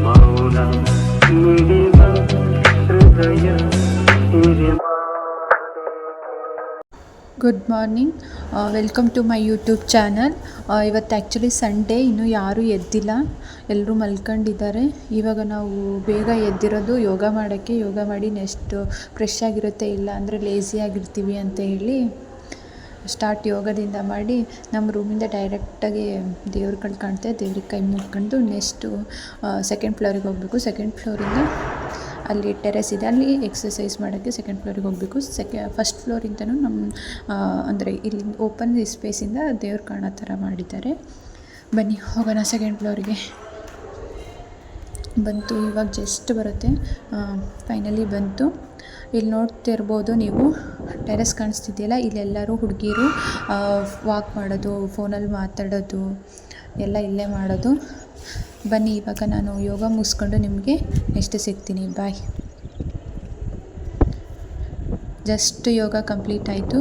ಮೌನ ಮಿಡಿವ ಹೃದಯ good morning, welcome to my YouTube channel. ಇವತ್ತು ಆ್ಯಕ್ಚುಲಿ ಸಂಡೇ, ಇನ್ನೂ ಯಾರೂ ಎದ್ದಿಲ್ಲ, ಎಲ್ಲರೂ ಮಲ್ಕೊಂಡಿದ್ದಾರೆ. ಇವಾಗ ನಾವು ಬೇಗ ಎದ್ದಿರೋದು ಯೋಗ ಮಾಡೋಕ್ಕೆ. ಯೋಗ ಮಾಡಿ ನೆಕ್ಸ್ಟ್ ಫ್ರೆಶ್ ಆಗಿರುತ್ತೆ, ಇಲ್ಲ ಅಂದರೆ ಲೇಸಿಯಾಗಿರ್ತೀವಿ ಅಂತ ಹೇಳಿ ಸ್ಟಾರ್ಟ್ ಯೋಗದಿಂದ ಮಾಡಿ ನಮ್ಮ ರೂಮಿಂದ ಡೈರೆಕ್ಟಾಗಿ ದೇವ್ರುಗಳು ಕಾಣ್ತೆ, ದೇವ್ರಿಗೆ ಕೈ ಮುಗ್ಕೊಂಡು ನೆಕ್ಸ್ಟು ಸೆಕೆಂಡ್ ಫ್ಲೋರಿಗೆ ಹೋಗಬೇಕು. ಸೆಕೆಂಡ್ ಫ್ಲೋರಿಂದ ಅಲ್ಲಿ ಟೆರೆಸ್ ಇದೆ, ಅಲ್ಲಿ ಎಕ್ಸಸೈಸ್ ಮಾಡೋಕ್ಕೆ ಸೆಕೆಂಡ್ ಫ್ಲೋರಿಗೆ ಹೋಗಬೇಕು. ಫಸ್ಟ್ ಫ್ಲೋರಿಂದನೂ ನಮ್ಮ ಅಂದರೆ ಇಲ್ಲಿ ಓಪನ್ ಸ್ಪೇಸಿಂದ ದೇವ್ರು ಕಾಣೋ ಥರ ಮಾಡಿದ್ದಾರೆ. ಬನ್ನಿ ಹೋಗೋಣ ಸೆಕೆಂಡ್ ಫ್ಲೋರಿಗೆ. ಬಂತು, ಇವಾಗ ಜಸ್ಟ್ ಬರುತ್ತೆ, ಫೈನಲಿ ಬಂತು. ಇಲ್ಲಿ ನೋಡ್ತಿರ್ಬೋದು ನೀವು, ಟೆರೆಸ್ ಕಾಣಿಸ್ತಿದೆಯಲ್ಲ, ಇಲ್ಲೆಲ್ಲರೂ ಹುಡುಗಿರು ವಾಕ್ ಮಾಡೋದು, ಫೋನಲ್ಲಿ ಮಾತಾಡೋದು ಎಲ್ಲ ಇಲ್ಲೇ ಮಾಡೋದು. ಬನ್ನಿ ಇವಾಗ ನಾನು ಯೋಗ ಮುಗಿಸ್ಕೊಂಡು ನಿಮಗೆ ನೆಕ್ಸ್ಟ್ ಸಿಗ್ತೀನಿ. ಬಾಯ್. ಜಸ್ಟ್ ಯೋಗ ಕಂಪ್ಲೀಟ್ ಆಯಿತು.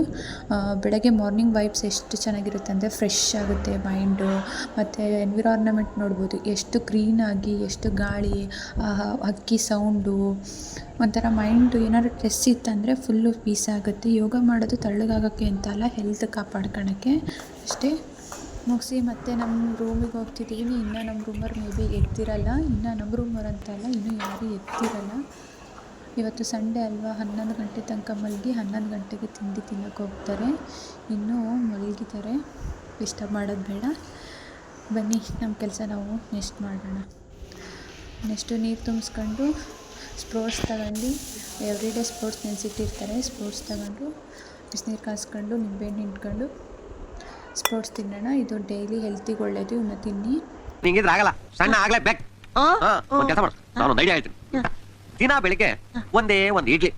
ಬೆಳಗ್ಗೆ ಮಾರ್ನಿಂಗ್ ವೈಬ್ಸ್ ಎಷ್ಟು ಚೆನ್ನಾಗಿರುತ್ತೆ ಅಂದರೆ ಫ್ರೆಶ್ ಆಗುತ್ತೆ ಮೈಂಡು, ಮತ್ತು ಎನ್ವಿರಾನ್ಮೆಂಟ್ ನೋಡ್ಬೋದು ಎಷ್ಟು ಗ್ರೀನಾಗಿ, ಎಷ್ಟು ಗಾಳಿ, ಹಕ್ಕಿ ಸೌಂಡು, ಒಂಥರ ಮೈಂಡು ಏನಾದ್ರು ಸ್ಟ್ರೆಸ್ ಇತ್ತಂದರೆ ಫುಲ್ಲು ಪೀಸ್ ಆಗುತ್ತೆ. ಯೋಗ ಮಾಡೋದು ತೆಳ್ಳಗಾಗೋಕ್ಕೆ ಅಂತ ಅಲ್ಲ, ಹೆಲ್ತ್ ಕಾಪಾಡ್ಕೊಳ್ಳೋಕ್ಕೆ ಅಷ್ಟೇ. ಮುಗಿಸಿ ಮತ್ತೆ ನಮ್ಮ ರೂಮಿಗೆ ಹೋಗ್ತಿದ್ದೀವಿ. ಇನ್ನೂ ನಮ್ಮ ರೂಮರ್ ಮೇ ಬಿ ಎದ್ದಿರಲ್ಲ, ಇನ್ನೂ ನಮ್ಮ ರೂಮರ್ ಅಂತ ಅಲ್ಲ, ಇನ್ನೂ ಯಾರೂ ಎದ್ದಿರಲ್ಲ. ಇವತ್ತು ಸಂಡೇ ಅಲ್ವಾ, 11 ಗಂಟೆ ತನಕ ಮಲಗಿ 11 ಗಂಟೆಗೆ ತಿಂಡಿ ತಿನ್ನೋಕೆ ಹೋಗ್ತಾರೆ. ಇನ್ನೂ ಮಲಗಿದ್ದಾರೆ, ಡಿಸ್ಟರ್ಬ್ ಮಾಡೋದು ಬೇಡ. ಬನ್ನಿ ನಮ್ಮ ಕೆಲಸ ನಾವು ನೆಕ್ಸ್ಟ್ ಮಾಡೋಣ. ನೆಕ್ಸ್ಟು ನೀರು ತುಂಬಿಸ್ಕೊಂಡು ಸ್ಪೋರ್ಟ್ಸ್ ತಗೊಂಡು, ಎವ್ರಿಡೇ ಸ್ಪೋರ್ಟ್ಸ್ ನೆನೆಸಿಟ್ಟಿರ್ತಾರೆ, ಸ್ಪೋರ್ಟ್ಸ್ ತಗೊಂಡು ಬಿಸಿನೀರು ಕಾಯಿಸ್ಕೊಂಡು ನಿಂಬೆಹಣ್ಣು ಹಿಂಡ್ಕೊಂಡು ಸ್ಪೋರ್ಟ್ಸ್ ತಿನ್ನೋಣ. ಇದು ಡೈಲಿ ಹೆಲ್ತಿಗೆ ಒಳ್ಳೇದು, ಇವನ್ನ ತಿನ್ನಿ. ಆಗಲ್ಲ, ಸಣ್ಣ ಆಗ್ಲೇಬೇಕು. ಕೆಲಸ ಮಾಡು, ನಾನು ಒಂದು ಐಡಿಯಾ ಹೇಳ್ತೀನಿ. ದಿನ ಬೆಳಿಗ್ಗೆ ಒಂದೇ ಒಂದು ಇಡ್ಲಿ,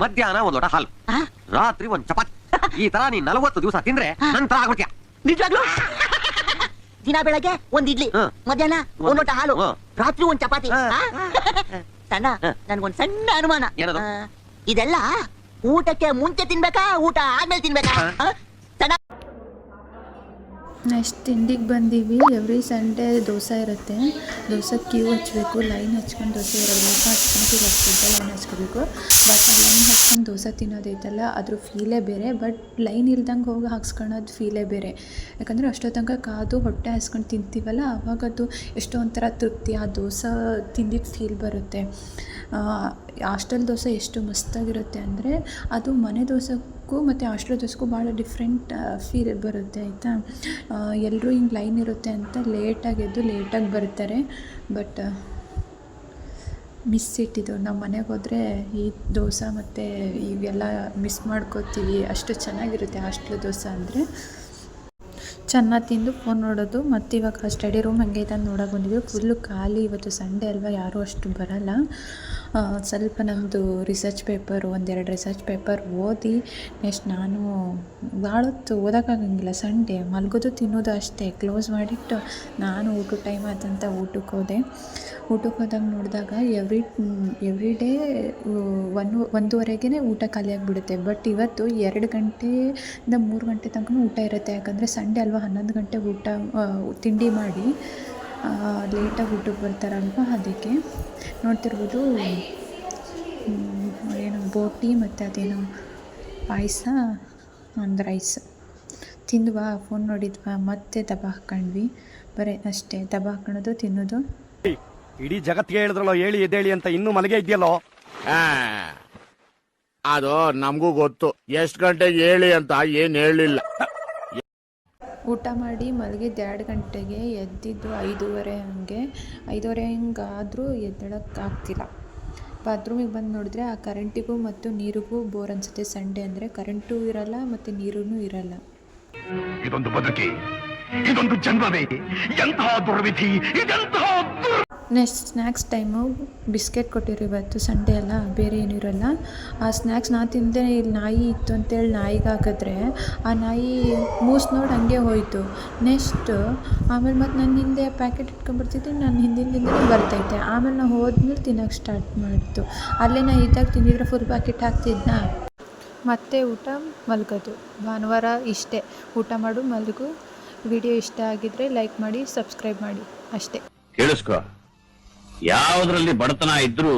ಮಧ್ಯಾಹ್ನ ಒಂದು ಲೋಟ ಹಾಲು, ರಾತ್ರಿ ಒಂದು ಚಪಾತಿ. ಈ ತರ ನೀನ್ 40 ದಿವಸ ತಿಂದ್ರೆ ನಂತರ ಆಗ್ಬಿಟ್ಯಾ. ನಿಜವಾಗ್ಲು ದಿನ ಬೆಳಗ್ಗೆ ಒಂದ್ ಇಡ್ಲಿ, ಮಧ್ಯಾಹ್ನ ಒಂದ್ ಲೋಟ ಹಾಲು, ರಾತ್ರಿ ಒಂದ್ ಚಪಾತಿ. ಸಣ್ಣ, ನನ್ಗೊಂದ್ ಸಣ್ಣ ಅನುಮಾನ, ಇದೆಲ್ಲ ಊಟಕ್ಕೆ ಮುಂಚೆ ತಿನ್ಬೇಕಾ, ಊಟ ಆದ್ಮೇಲೆ ತಿನ್ಬೇಕಾ? ನೆಕ್ಸ್ಟ್ ತಿಂಡಿಗೆ ಬಂದೀವಿ. ಎವ್ರಿ ಸಂಡೇ ದೋಸೆ ಇರುತ್ತೆ, ದೋಸೆ ಕ್ಯೂ ಹಚ್ಚಬೇಕು, ಲೈನ್ ಹಚ್ಕೊಂಡು ದೋಸೆ ಇರೋದು, ಹಚ್ಕೊಂಡು ಲೈನ್ ಹಚ್ಕೋಬೇಕು. ಬಟ್ ಆ ಲೈನ್ ಹಚ್ಕೊಂಡು ದೋಸೆ ತಿನ್ನೋದೈತಲ್ಲ, ಅದ್ರ ಫೀಲೇ ಬೇರೆ. ಬಟ್ ಲೈನ್ ಇಲ್ದಂಗೆ ಹೋಗಿ ಹಾಕ್ಸ್ಕೊಳ್ಳೋದು ಫೀಲೇ ಬೇರೆ. ಯಾಕಂದರೆ ಅಷ್ಟೋ ತನಕ ಕಾದು ಹೊಟ್ಟೆ ಹಾಸ್ಕೊಂಡು ತಿಂತೀವಲ್ಲ, ಅವಾಗದು ಎಷ್ಟೋ ಒಂಥರ ತೃಪ್ತಿ, ಆ ದೋಸೆ ತಿಂದಿದ್ದು ಫೀಲ್ ಬರುತ್ತೆ. ಹಾಸ್ಟೆಲ್ ದೋಸೆ ಎಷ್ಟು ಮಸ್ತಾಗಿರುತ್ತೆ ಅಂದರೆ, ಅದು ಮನೆ ದೋಸೆಗೂ ಮತ್ತು ಹಾಸ್ಟೆಲ್ ದೋಸೆಗೂ ಭಾಳ ಡಿಫ್ರೆಂಟ್ ಫೀಲ್ ಬರುತ್ತೆ, ಆಯಿತಾ. ಎಲ್ಲರೂ ಹಿಂಗೆ ಲೈನ್ ಇರುತ್ತೆ ಅಂತ ಲೇಟಾಗಿ ಎದ್ದು ಲೇಟಾಗಿ ಬರ್ತಾರೆ. ಬಟ್ ಮಿಸ್ ಇಟ್ಟಿದ್ದು, ನಮ್ಮ ಮನೆಗೆ ಹೋದರೆ ಈ ದೋಸೆ ಮತ್ತು ಇವೆಲ್ಲ ಮಿಸ್ ಮಾಡ್ಕೋತೀವಿ. ಅಷ್ಟು ಚೆನ್ನಾಗಿರುತ್ತೆ ಹಾಸ್ಟೆಲ್ ದೋಸೆ ಅಂದರೆ. ಚೆನ್ನಾಗಿ ತಿಂದು ಫೋನ್ ನೋಡೋದು. ಮತ್ತು ಇವಾಗ ಸ್ಟಡಿ ರೂಮ್ ಹಂಗೆ ಇದೆ ನೋಡೋಕೆ ಬಂದಿದ್ದು, ಫುಲ್ಲು ಖಾಲಿ. ಇವತ್ತು ಸಂಡೇ ಅಲ್ವಾ, ಯಾರೂ ಅಷ್ಟು ಬರೋಲ್ಲ. ಸ್ವಲ್ಪ ನಮ್ಮದು ರಿಸರ್ಚ್ ಪೇಪರು, ಒಂದೆರಡು ರಿಸರ್ಚ್ ಪೇಪರ್ ಓದಿ ನೆಕ್ಸ್ಟ್ ನಾನು ಭಾಳ ಹೊತ್ತು ಓದೋಕ್ಕಾಗಂಗಿಲ್ಲ. ಸಂಡೇ ಮಲಗೋದು ತಿನ್ನೋದು ಅಷ್ಟೇ. ಕ್ಲೋಸ್ ಮಾಡಿಟ್ಟು ನಾನು ಊಟದ ಟೈಮ್ ಆಯ್ತಂತ ಊಟಕ್ಕೆ ಹೋದೆ. ಊಟಕ್ಕೆ ಹೋದಾಗ ನೋಡಿದಾಗ ಎವ್ರಿ ಡೇ 1:30ಗೆ ಊಟ ಖಾಲಿಯಾಗಿಬಿಡುತ್ತೆ. ಬಟ್ ಇವತ್ತು 2 ಗಂಟೆಯಿಂದ 3 ಗಂಟೆ ತನಕ ಊಟ ಇರುತ್ತೆ. ಯಾಕಂದರೆ ಸಂಡೇ ಅಲ್ವಾ, 11 ಗಂಟೆಗೆ ಊಟ ತಿಂಡಿ ಮಾಡಿ ಲೇಟಾಗಿ ಊಟಕ್ಕೆ ಬರ್ತಾರಲ್ವ, ಅದಕ್ಕೆ. ನೋಡ್ತಿರ್ಬೋದು, ಏನು ಬೋಟಿ ಮತ್ತು ಅದೇನೋ ಪಾಯಸ, ಒಂದು ರೈಸ್ ತಿಂದ್ವಾ, ಫೋನ್ ನೋಡಿದ್ವಾ, ಮತ್ತೆ ದಬ ಹಾಕ್ಕೊಂಡ್ವಿ. ಬರೀ ಅಷ್ಟೇ, ದಬ ಹಾಕೊಳ್ಳೋದು, ತಿನ್ನೋದು. ಇಡೀ ಜಗತ್ತಿಗೆ ಹೇಳಿದ್ರಲ್ಲೋ ಹೇಳಿ ಎದ್ದೇಳಿ ಅಂತ, ಇನ್ನೂ ಮಲಗೆ ಇದೆಯಲ್ಲೋ. ಅದು ನಮಗೂ ಗೊತ್ತು, ಎಷ್ಟು ಗಂಟೆಗೆ ಹೇಳಿ ಅಂತ ಏನ್ ಹೇಳಲಿಲ್ಲ. ಊಟ ಮಾಡಿ ಮಲಗಿದ್ದು 2 ಗಂಟೆಗೆ, ಎದ್ದಿದ್ದು 5:30 ಹಂಗೆ. 5:30 ಹಿಂಗಾದರೂ ಎದ್ದೇಳೋಕ್ಕಾಗ್ತಿಲ್ಲ. ಬಾತ್ರೂಮಿಗೆ ಬಂದು ನೋಡಿದ್ರೆ ಆ ಕರೆಂಟಿಗೂ ಮತ್ತು ನೀರಿಗೂ ಬೋರ್ ಅನಿಸುತ್ತೆ. ಸಂಡೇ ಅಂದರೆ ಕರೆಂಟೂ ಇರಲ್ಲ ಮತ್ತು ನೀರೂ ಇರಲ್ಲ. ಇದೊಂದು ಬದುಕಿ, ಇದೊಂದು ಜನ್ಮವೇ, ಎಂತಹ ದುರ್ವಿಧಿ, ಇದೆಂತಹ ನೆಕ್ಸ್ಟ್ ಸ್ನ್ಯಾಕ್ಸ್ ಟೈಮು. ಬಿಸ್ಕೆಟ್ ಕೊಟ್ಟಿರೋ ಇವತ್ತು ಸಂಡೇ ಅಲ್ಲ, ಬೇರೆ ಏನೂ ಇರೋಲ್ಲ. ಆ ಸ್ನ್ಯಾಕ್ಸ್ ನಾನು ತಿಂದೆ. ಇಲ್ಲಿ ನಾಯಿ ಇತ್ತು ಅಂತೇಳಿ ನಾಯಿಗೆ ಹಾಕಿದ್ರೆ ಆ ನಾಯಿ ಮೂಸ್ ನೋಡಿ ಹಂಗೆ ಹೋಯಿತು. ನೆಕ್ಸ್ಟ್ ಆಮೇಲೆ ಮತ್ತು ನನ್ನ ಹಿಂದೆ ಪ್ಯಾಕೆಟ್ ಇಟ್ಕೊಂಡ್ಬರ್ತಿದ್ದೆ, ನಾನು ಹಿಂದಿಂದಲೇ ಬರ್ತೈತೆ. ಆಮೇಲೆ ನಾವು ಹೋದ್ಮೇಲೆ ತಿನ್ನೋಕ್ಕೆ ಸ್ಟಾರ್ಟ್ ಮಾಡಿತು. ಅಲ್ಲೇ ನಾ ಇದ್ದಾಗ ತಿಂದಿದ್ರೆ ಫುಲ್ ಪ್ಯಾಕೆಟ್ ಹಾಕ್ತಿದ್ನ. ಮತ್ತೆ ಊಟ ಮಲಗೋದು. ಭಾನುವಾರ ಇಷ್ಟೇ, ಊಟ ಮಾಡು ಮಲಗು. ವಿಡಿಯೋ ಇಷ್ಟ ಆಗಿದ್ದರೆ ಲೈಕ್ ಮಾಡಿ, ಸಬ್ಸ್ಕ್ರೈಬ್ ಮಾಡಿ ಅಷ್ಟೇ. ಕೇಳಿಸ್ಕೊ, ಯಾವ್ದ್ರಲ್ಲಿ ಬಡತನ ಇದ್ರೂ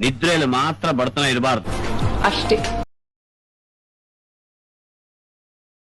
ನಿದ್ರೆಯಲ್ಲಿ ಮಾತ್ರ ಬಡತನ ಇರಬಾರ್ದು ಅಷ್ಟೇ.